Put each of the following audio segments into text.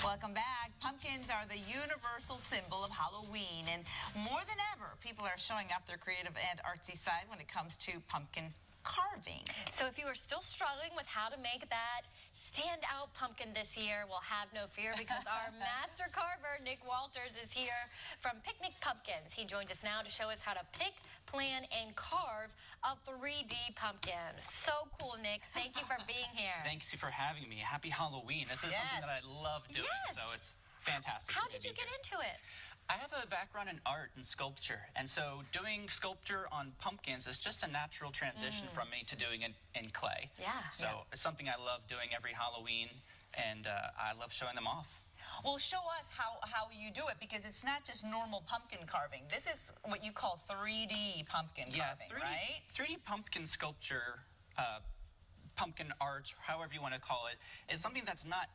Welcome back. Pumpkins are the universal symbol of Halloween, and more than ever, people are showing off their creative and artsy side when it comes to pumpkin carving. So if you are still struggling with how to make that standout pumpkin this year, well, have no fear, because our master carver, Nick Walters, is here from Picnic Pumpkins. He joins us now to show us how to pick, plan, and carve a 3D pumpkin. So cool, Nick. Thank you for being here. Thanks for having me. Happy Halloween. This is something that I love doing, so it's fantastic. How did you get into it? I have a background in art and sculpture, and so doing sculpture on pumpkins is just a natural transition from me to doing it in clay. Yeah. So it's something I love doing every Halloween, and I love showing them off. Well, show us how you do it, because it's not just normal pumpkin carving. This is what you call 3D pumpkin carving, right? 3D pumpkin sculpture, pumpkin art, however you want to call it, is something that's not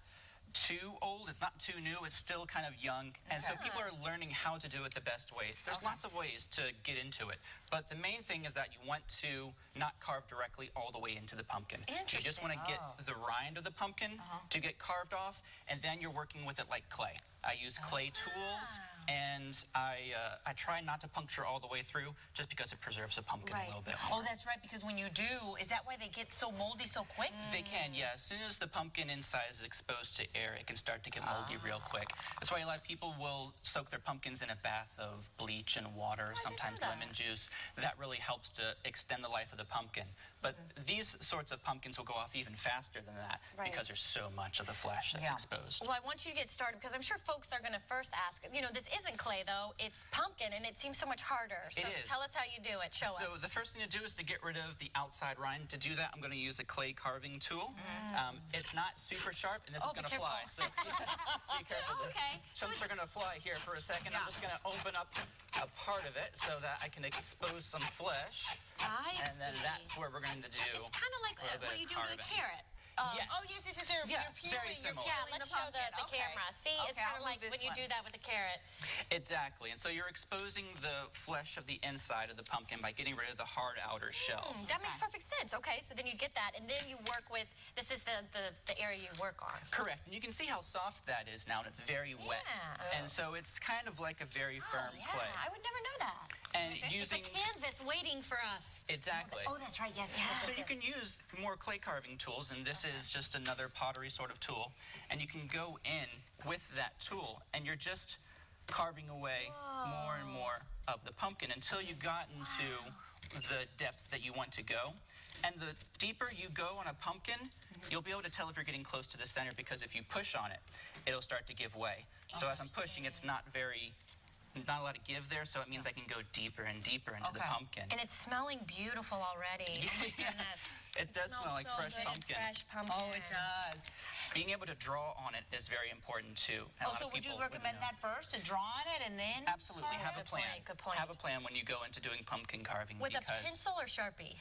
too old, it's not too new, it's still kind of young, and so people are learning how to do it the best way. There's lots of ways to get into it, but the main thing is that you want to not carve directly all the way into the pumpkin. You just want to get the rind of the pumpkin to get carved off, and then you're working with it like clay. I use clay tools, and I try not to puncture all the way through, just because it preserves the pumpkin a little bit more. Oh, that's right, because when you do, is that why they get so moldy so quick? They can, yeah. As soon as the pumpkin inside is exposed to air, it can start to get moldy real quick. That's why a lot of people will soak their pumpkins in a bath of bleach and water, sometimes lemon juice. That really helps to extend the life of the pumpkin. But these sorts of pumpkins will go off even faster than that, because there's so much of the flesh that's exposed. Well, I want you to get started, because I'm sure folks are going to first ask, you know, this isn't clay, though. It's pumpkin, and it seems so much harder. So tell us how you do it. Show us. So the first thing to do is to get rid of the outside rind. To do that, I'm going to use a clay carving tool. It's not super sharp, and this is going to fly. So be careful. Chunks are going to fly here for a second. I'm just going to open up a part of it so that I can expose some flesh. And then that's where we're going to do. It's kind of like what you do with a carrot. Yes. Oh, yes, yes, yes. Yeah, peeling, very similar. Yeah, let's show the camera. See, it's kind of like when you do that with a carrot. Exactly. And so you're exposing the flesh of the inside of the pumpkin by getting rid of the hard outer shell. That makes perfect sense. Okay, so then you get that, and then you work with, this is the area you work on. Correct. And you can see how soft that is now, and it's very wet. And so it's kind of like a very firm clay. I would never know that. And using it's a canvas waiting for us. Exactly. Oh, that's right. Yes. So you can use more clay carving tools, and this is just another pottery sort of tool. And you can go in with that tool, and you're just carving away more and more of the pumpkin until you got into the depth that you want to go. And the deeper you go on a pumpkin, you'll be able to tell if you're getting close to the center, because if you push on it, it'll start to give way. So as I'm pushing, it's not a lot of give there, so it means I can go deeper and deeper into the pumpkin. And it's smelling beautiful already. Oh my goodness. It does smell like fresh pumpkin. Oh, it does. Being able to draw on it is very important too. So would you recommend that first, to draw on it and then? Absolutely. Have a plan. Good point. Have a plan when you go into doing pumpkin carving. With a pencil or Sharpie?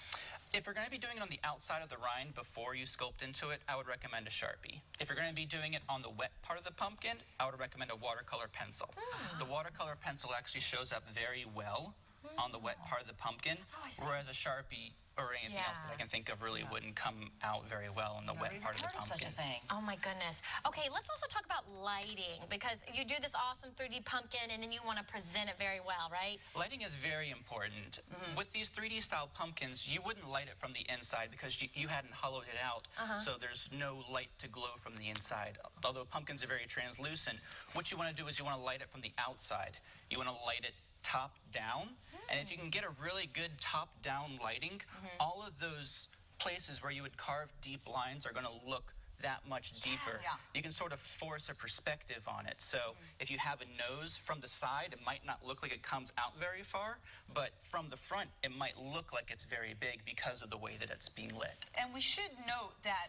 If you're going to be doing it on the outside of the rind before you sculpt into it, I would recommend a Sharpie. If you're going to be doing it on the wet part of the pumpkin, I would recommend a watercolor pencil. The watercolor pencil actually shows up very well on the wet part of the pumpkin, whereas a Sharpie or anything else that I can think of really wouldn't come out very well on the wet part of the pumpkin. Such a thing. Oh my goodness. Okay, let's also talk about lighting, because you do this awesome 3D pumpkin and then you want to present it very well, right? Lighting is very important. With these 3D style pumpkins, you wouldn't light it from the inside because you hadn't hollowed it out, so there's no light to glow from the inside. Although pumpkins are very translucent, what you want to do is you want to light it from the outside. You want to light it top down, and if you can get a really good top down lighting, all of those places where you would carve deep lines are going to look that much deeper. You can sort of force a perspective on it. So if you have a nose from the side, it might not look like it comes out very far, but from the front it might look like it's very big because of the way that it's being lit. And we should note that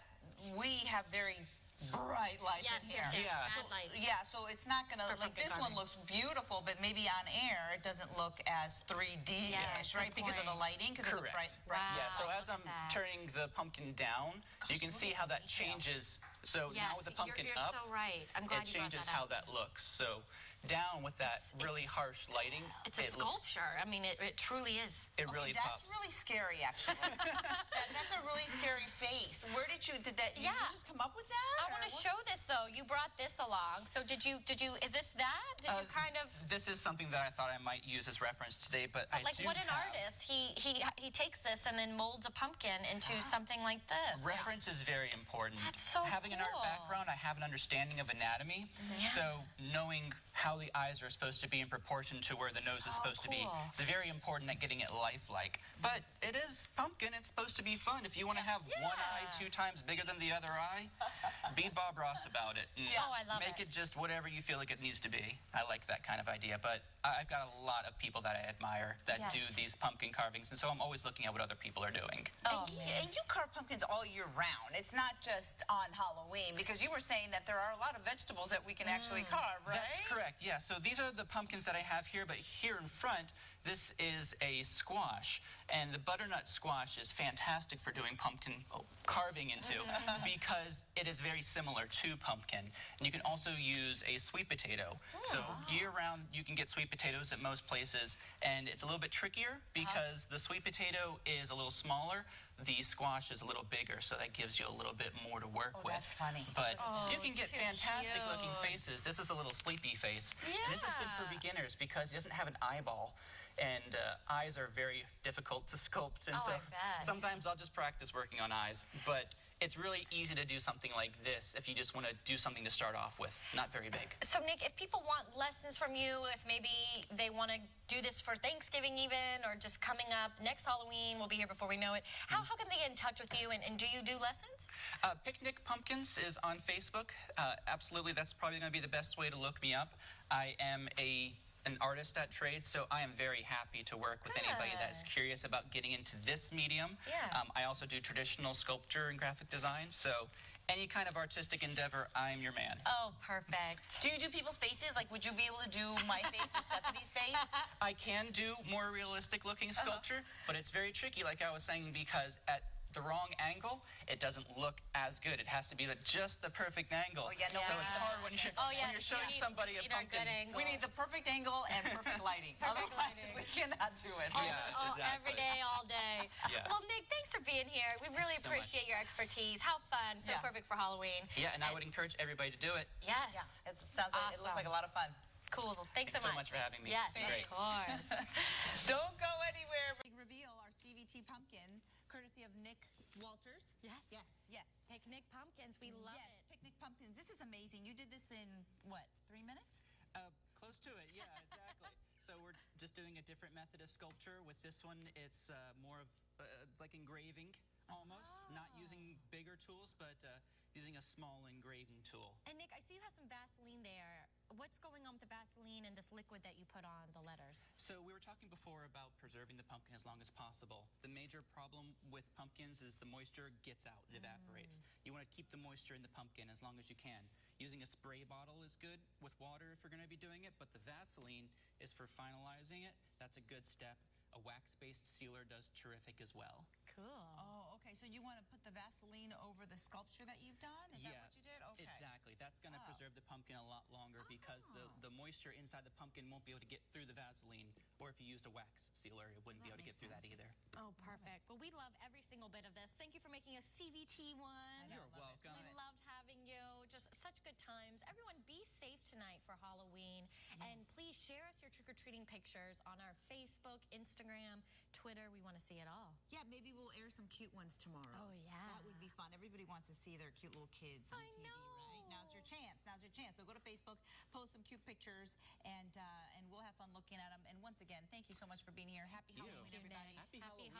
we have very bright lights in here. So it's not gonna, like, this one looks beautiful, but maybe on air it doesn't look as 3D-ish, right? Because of the lighting, because of the bright. Yeah, so as I'm turning the pumpkin down, you can see how that changes. So now with the pumpkin up, I'm glad it changes how that looks. So down with that really harsh lighting. It's a sculpture. I mean, it truly is. It really pops. That's really scary, actually. That's a really scary face. Where did you just come up with that? I want to show this, though. You brought this along. So did you, is this that? Did you kind of... This is something that I thought I might use as reference today, but I like, do what an have... artist. He takes this and then molds a pumpkin into something like this. Reference is very important. That's so Having an art background, I have an understanding of anatomy. So knowing how the eyes are supposed to be in proportion to where the nose is supposed to be is very important at getting it lifelike. But it is pumpkin. It's supposed to be fun. If you want to have one eye 2 times bigger than the other eye, be Bob Ross about it. And I love make it just whatever you feel like it needs to be. I like that kind of idea. But I've got a lot of people that I admire that do these pumpkin carvings, and so I'm always looking at what other people are doing. And you carve pumpkins all year round. It's not just on Halloween, because you were saying that there are a lot of vegetables that we can actually carve, right? That's correct, yeah. So these are the pumpkins that I have here, but here in front, this is a squash. And the butternut squash is fantastic for doing pumpkin carving into because it is very similar to pumpkin. And you can also use a sweet potato. So year-round, you can get sweet potatoes at most places, and it's a little bit trickier because the sweet potato is a little smaller, the squash is a little bigger, so that gives you a little bit more to work with. That's funny. But you can get fantastic-looking faces. This is a little sleepy face. Yeah. And this is good for beginners because it doesn't have an eyeball. And eyes are very difficult to sculpt, and so sometimes I'll just practice working on eyes. But it's really easy to do something like this if you just want to do something to start off with, not very big. So, Nick, if people want lessons from you, if maybe they want to do this for Thanksgiving even, or just coming up next Halloween, we'll be here before we know it, how can they get in touch with you, and do you do lessons? Picnic Pumpkins is on Facebook. Absolutely, that's probably going to be the best way to look me up. I am an artist at trade, so I am very happy to work with anybody that's curious about getting into this medium. I also do traditional sculpture and graphic design, so any kind of artistic endeavor, I'm your man. Oh, perfect. Do you do people's faces? Like, would you be able to do my face or Stephanie's face? I can do more realistic looking sculpture, but it's very tricky, like I was saying, because at the wrong angle, it doesn't look as good. It has to be just the perfect angle. So it's hard when you're showing somebody a pumpkin. We need the perfect angle and perfect lighting. Otherwise, we cannot do it. Every day, all day. Well, Nick, thanks for being here. We really appreciate your expertise. How fun. So perfect for Halloween. Yeah, and I would encourage everybody to do it. Yes. It sounds like, it looks like a lot of fun. Cool. Thanks so much for having me. Yes, it's great. Of course. Don't go anywhere. We reveal our CVT pumpkin, courtesy of Nick Walters. Yes. Picnic pumpkins. We love it. Picnic pumpkins. This is amazing. You did this in, what, 3 minutes? Close to it, yeah, exactly. So we're just doing a different method of sculpture. With this one, it's more of, it's like engraving almost. Not using bigger tools, but using a small engraving tool. And Nick, I see you have some Vaseline there. What's going on with the Vaseline and this liquid that you put on the letters? So we were talking before about preserving the pumpkin as long as possible. The major problem with pumpkins is the moisture gets out, it evaporates. You want to keep the moisture in the pumpkin as long as you can. Using a spray bottle is good with water if you're going to be doing it, but the Vaseline is for finalizing it. That's a good step. A wax-based sealer does terrific as well. Cool. Oh, okay. So you want to put the Vaseline over the sculpture that you've done? Is that what you did? Okay. Exactly. That's going to preserve the pumpkin a lot longer because the moisture inside the pumpkin won't be able to get through the Vaseline. Or if you used a wax sealer, it wouldn't be able to get through that either. Oh, perfect. Well, we love every single bit of this. Thank you for making a CVT one. You're welcome. We loved having you. Just such good times. Everyone, be safe tonight for Halloween. And please share us your trick-or-treating pictures on our Facebook, Instagram, Twitter. We want to see it all. Yeah, maybe we'll air some cute ones tomorrow. Oh, yeah. That would be fun. Everybody wants to see their cute little kids on TV, right? Now's your chance. So go to Facebook, post some cute pictures, and we'll have fun looking at them. And once again, thank you so much for being here. Happy Halloween, everybody. Happy Halloween.